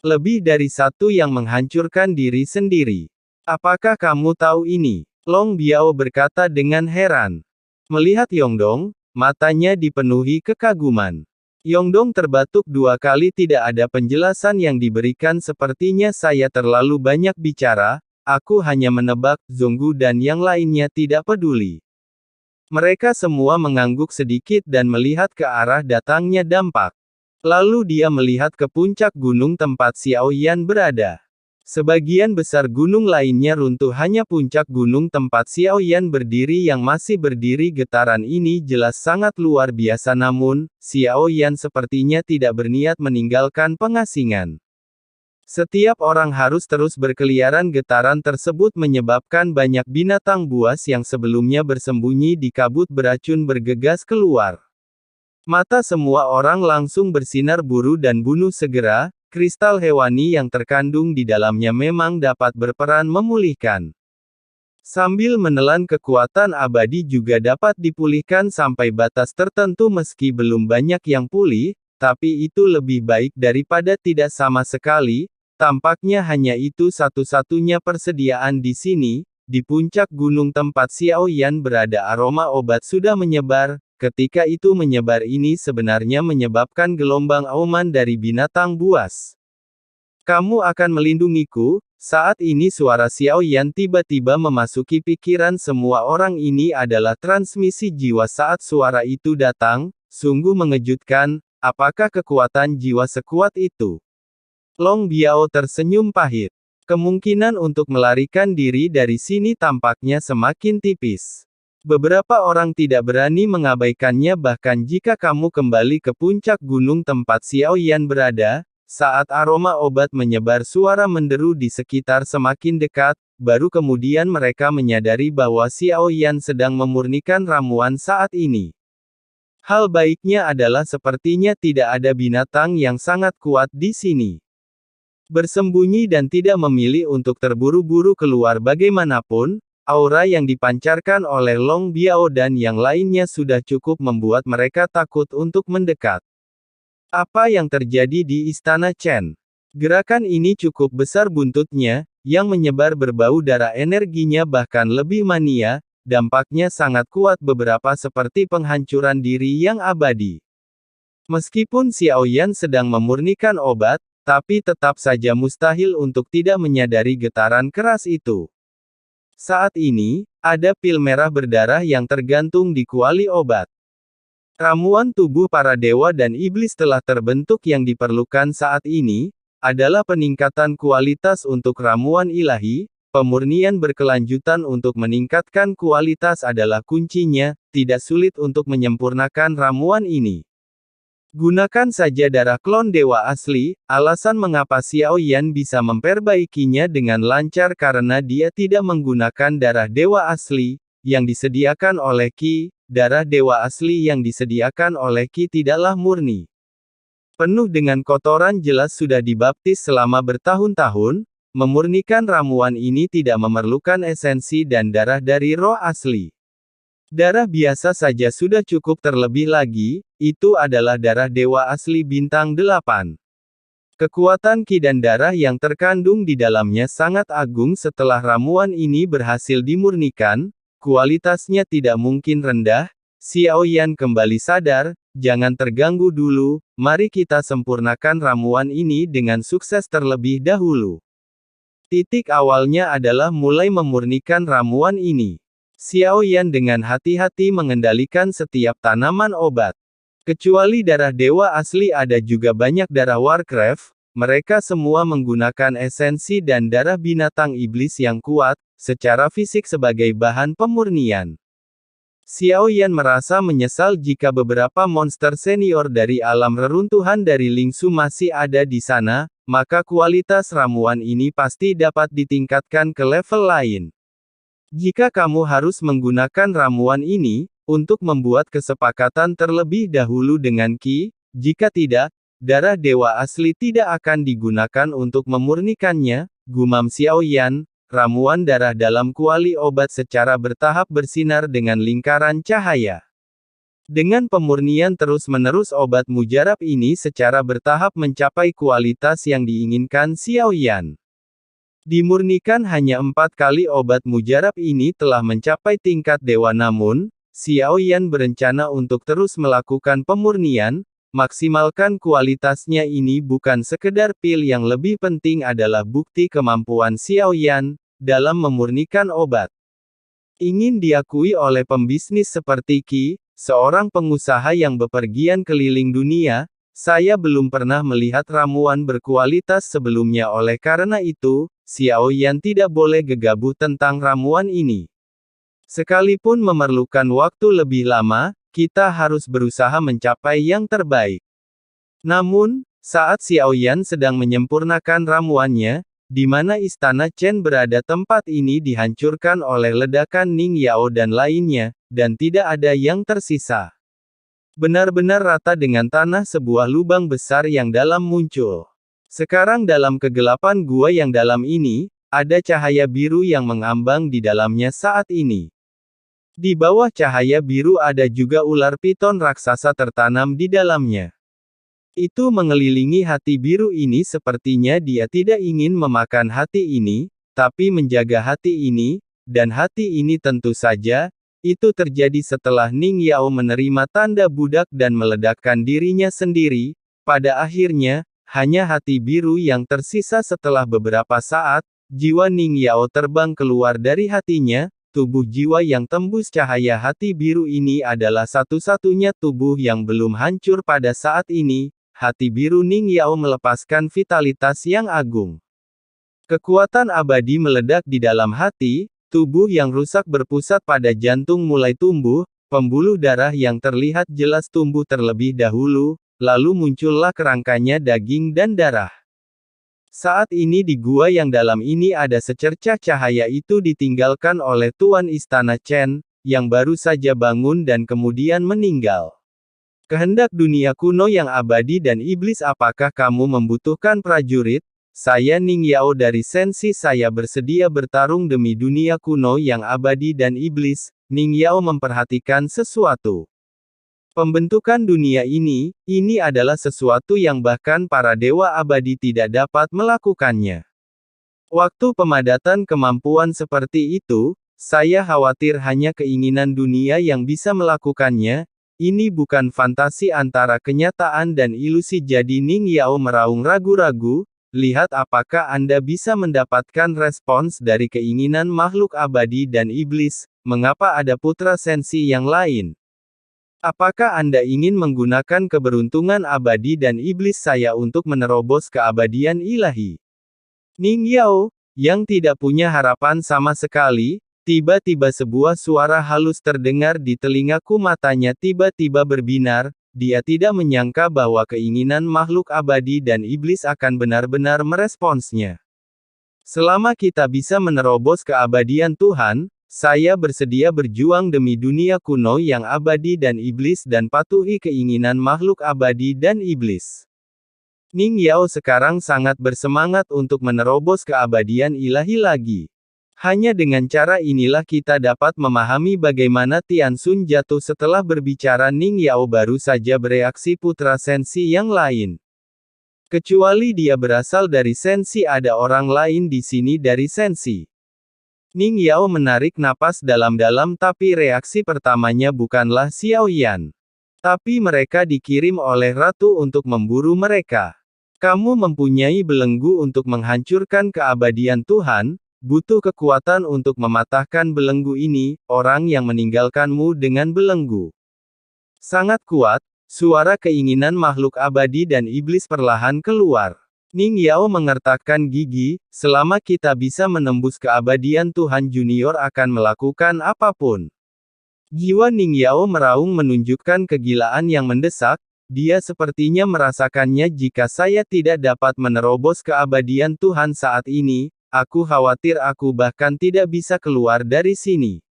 Lebih dari satu yang menghancurkan diri sendiri. Apakah kamu tahu ini? Long Biao berkata dengan heran. Melihat Yongdong, matanya dipenuhi kekaguman. Yongdong terbatuk 2 kali. Tidak ada penjelasan yang diberikan. Sepertinya saya terlalu banyak bicara, aku hanya menebak. Zonggu dan yang lainnya tidak peduli. Mereka semua mengangguk sedikit dan melihat ke arah datangnya dampak. Lalu dia melihat ke puncak gunung tempat Xiao Yan berada. Sebagian besar gunung lainnya runtuh, hanya puncak gunung tempat Xiao Yan berdiri yang masih berdiri. Getaran ini jelas sangat luar biasa, namun Xiao Yan sepertinya tidak berniat meninggalkan pengasingan. Setiap orang harus terus berkeliaran. Getaran tersebut menyebabkan banyak binatang buas yang sebelumnya bersembunyi di kabut beracun bergegas keluar. Mata semua orang langsung bersinar buru dan bunuh segera. Kristal hewani yang terkandung di dalamnya memang dapat berperan memulihkan. Sambil menelan, kekuatan abadi juga dapat dipulihkan sampai batas tertentu. Meski belum banyak yang pulih, tapi itu lebih baik daripada tidak sama sekali. Tampaknya hanya itu satu-satunya persediaan di sini. Di puncak gunung tempat Xiao Yan berada, aroma obat sudah menyebar. Ketika itu menyebar ini sebenarnya menyebabkan gelombang auman dari binatang buas. Kamu akan melindungiku? Saat ini suara Xiao Yan tiba-tiba memasuki pikiran semua orang. Ini adalah transmisi jiwa. Saat suara itu datang, sungguh mengejutkan. Apakah kekuatan jiwa sekuat itu? Long Biao tersenyum pahit. Kemungkinan untuk melarikan diri dari sini tampaknya semakin tipis. Beberapa orang tidak berani mengabaikannya. Bahkan jika kamu kembali ke puncak gunung tempat Xiao Yan berada, saat aroma obat menyebar, suara menderu di sekitar semakin dekat, baru kemudian mereka menyadari bahwa Xiao Yan sedang memurnikan ramuan saat ini. Hal baiknya adalah sepertinya tidak ada binatang yang sangat kuat di sini. Bersembunyi dan tidak memilih untuk terburu-buru keluar. Bagaimanapun, aura yang dipancarkan oleh Long Biao dan yang lainnya sudah cukup membuat mereka takut untuk mendekat. Apa yang terjadi di Istana Chen? Gerakan ini cukup besar. Buntutnya, yang menyebar berbau darah, energinya bahkan lebih mania, dampaknya sangat kuat, beberapa seperti penghancuran diri yang abadi. Meskipun Xiao Yan sedang memurnikan obat, tapi tetap saja mustahil untuk tidak menyadari getaran keras itu. Saat ini, ada pil merah berdarah yang tergantung di kuali obat. Ramuan tubuh para dewa dan iblis telah terbentuk. Yang diperlukan saat ini adalah peningkatan kualitas untuk ramuan ilahi. Pemurnian berkelanjutan untuk meningkatkan kualitas adalah kuncinya. Tidak sulit untuk menyempurnakan ramuan ini. Gunakan saja darah klon dewa asli. Alasan mengapa Xiao Yan bisa memperbaikinya dengan lancar karena dia tidak menggunakan darah dewa asli yang disediakan oleh Qi. Darah dewa asli yang disediakan oleh Qi tidaklah murni. Penuh dengan kotoran, jelas sudah dibaptis selama bertahun-tahun. Memurnikan ramuan ini tidak memerlukan esensi dan darah dari roh asli. Darah biasa saja sudah cukup, terlebih lagi, itu adalah darah dewa asli bintang 8. Kekuatan Qi dan darah yang terkandung di dalamnya sangat agung. Setelah ramuan ini berhasil dimurnikan, kualitasnya tidak mungkin rendah. Xiao Yan kembali sadar, jangan terganggu dulu, mari kita sempurnakan ramuan ini dengan sukses terlebih dahulu. Titik awalnya adalah mulai memurnikan ramuan ini. Xiao Yan dengan hati-hati mengendalikan setiap tanaman obat. Kecuali darah dewa asli, ada juga banyak darah Warcraft. Mereka semua menggunakan esensi dan darah binatang iblis yang kuat, secara fisik sebagai bahan pemurnian. Xiao Yan merasa menyesal jika beberapa monster senior dari alam reruntuhan dari Lingsu masih ada di sana, maka kualitas ramuan ini pasti dapat ditingkatkan ke level lain. Jika kamu harus menggunakan ramuan ini, untuk membuat kesepakatan terlebih dahulu dengan Qi, jika tidak, darah dewa asli tidak akan digunakan untuk memurnikannya, gumam Xiao Yan. Ramuan darah dalam kuali obat secara bertahap bersinar dengan lingkaran cahaya. Dengan pemurnian terus-menerus obat mujarab ini secara bertahap mencapai kualitas yang diinginkan Xiaoyan. Dimurnikan hanya 4 kali obat mujarab ini telah mencapai tingkat dewa, namun, Xiaoyan berencana untuk terus melakukan pemurnian, maksimalkan kualitasnya. Ini bukan sekedar pil, yang lebih penting adalah bukti kemampuan Xiaoyan dalam memurnikan obat. Ingin diakui oleh pembisnis seperti Qi, seorang pengusaha yang bepergian keliling dunia, saya belum pernah melihat ramuan berkualitas sebelumnya. Oleh karena itu, Xiaoyan tidak boleh gegabah tentang ramuan ini. Sekalipun memerlukan waktu lebih lama, kita harus berusaha mencapai yang terbaik. Namun, saat Xiaoyan sedang menyempurnakan ramuannya, di mana istana Chen berada, tempat ini dihancurkan oleh ledakan Ning Yao dan lainnya, dan tidak ada yang tersisa. Benar-benar rata dengan tanah, sebuah lubang besar yang dalam muncul. Sekarang dalam kegelapan gua yang dalam ini, ada cahaya biru yang mengambang di dalamnya saat ini. Di bawah cahaya biru ada juga ular piton raksasa tertanam di dalamnya. Itu mengelilingi hati biru ini. Sepertinya dia tidak ingin memakan hati ini, tapi menjaga hati ini, dan hati ini tentu saja, itu terjadi setelah Ning Yao menerima tanda budak dan meledakkan dirinya sendiri. Pada akhirnya, hanya hati biru yang tersisa. Setelah beberapa saat, jiwa Ning Yao terbang keluar dari hatinya. Tubuh jiwa yang tembus cahaya hati biru ini adalah satu-satunya tubuh yang belum hancur pada saat ini. Hati biru Ning Yao melepaskan vitalitas yang agung. Kekuatan abadi meledak di dalam hati. Tubuh yang rusak berpusat pada jantung mulai tumbuh. Pembuluh darah yang terlihat jelas tumbuh terlebih dahulu. Lalu muncullah kerangkanya daging dan darah. Saat ini di gua yang dalam ini ada secercah cahaya. Itu ditinggalkan oleh Tuan Istana Chen, yang baru saja bangun dan kemudian meninggal. Kehendak dunia kuno yang abadi dan iblis. Apakah kamu membutuhkan prajurit? Saya Ning Yao dari Sensi. Saya bersedia bertarung demi dunia kuno yang abadi dan iblis. Ning Yao memperhatikan sesuatu. Pembentukan dunia ini adalah sesuatu yang bahkan para dewa abadi tidak dapat melakukannya. Waktu pemadatan kemampuan seperti itu, saya khawatir hanya keinginan dunia yang bisa melakukannya. Ini bukan fantasi antara kenyataan dan ilusi. Jadi Ning Yao meraung ragu-ragu. Lihat apakah Anda bisa mendapatkan respons dari keinginan makhluk abadi dan iblis. Mengapa ada putra Sensi yang lain? Apakah Anda ingin menggunakan keberuntungan abadi dan iblis saya untuk menerobos keabadian ilahi? Ning Yao, yang tidak punya harapan sama sekali, tiba-tiba sebuah suara halus terdengar di telingaku. Matanya tiba-tiba berbinar. Dia tidak menyangka bahwa keinginan makhluk abadi dan iblis akan benar-benar meresponsnya. Selama kita bisa menerobos keabadian Tuhan, saya bersedia berjuang demi dunia kuno yang abadi dan iblis dan patuhi keinginan makhluk abadi dan iblis. Ning Yao sekarang sangat bersemangat untuk menerobos keabadian ilahi lagi. Hanya dengan cara inilah kita dapat memahami bagaimana Tianxun jatuh. Setelah berbicara Ning Yao baru saja bereaksi. Putra Sensi yang lain. Kecuali dia berasal dari Sensi, ada orang lain di sini dari Sensi. Ning Yao menarik napas dalam-dalam, tapi reaksi pertamanya bukanlah Xiaoyan. Tapi mereka dikirim oleh ratu untuk memburu mereka. Kamu mempunyai belenggu untuk menghancurkan keabadian Tuhan, butuh kekuatan untuk mematahkan belenggu ini. Orang yang meninggalkanmu dengan belenggu sangat kuat. Suara keinginan makhluk abadi dan iblis perlahan keluar. Ning Yao mengertakkan gigi. Selama kita bisa menembus keabadian Tuhan, junior akan melakukan apapun. Jiwa Ning Yao meraung menunjukkan kegilaan yang mendesak. Dia sepertinya merasakannya. Jika saya tidak dapat menerobos keabadian Tuhan saat ini, aku khawatir aku bahkan tidak bisa keluar dari sini.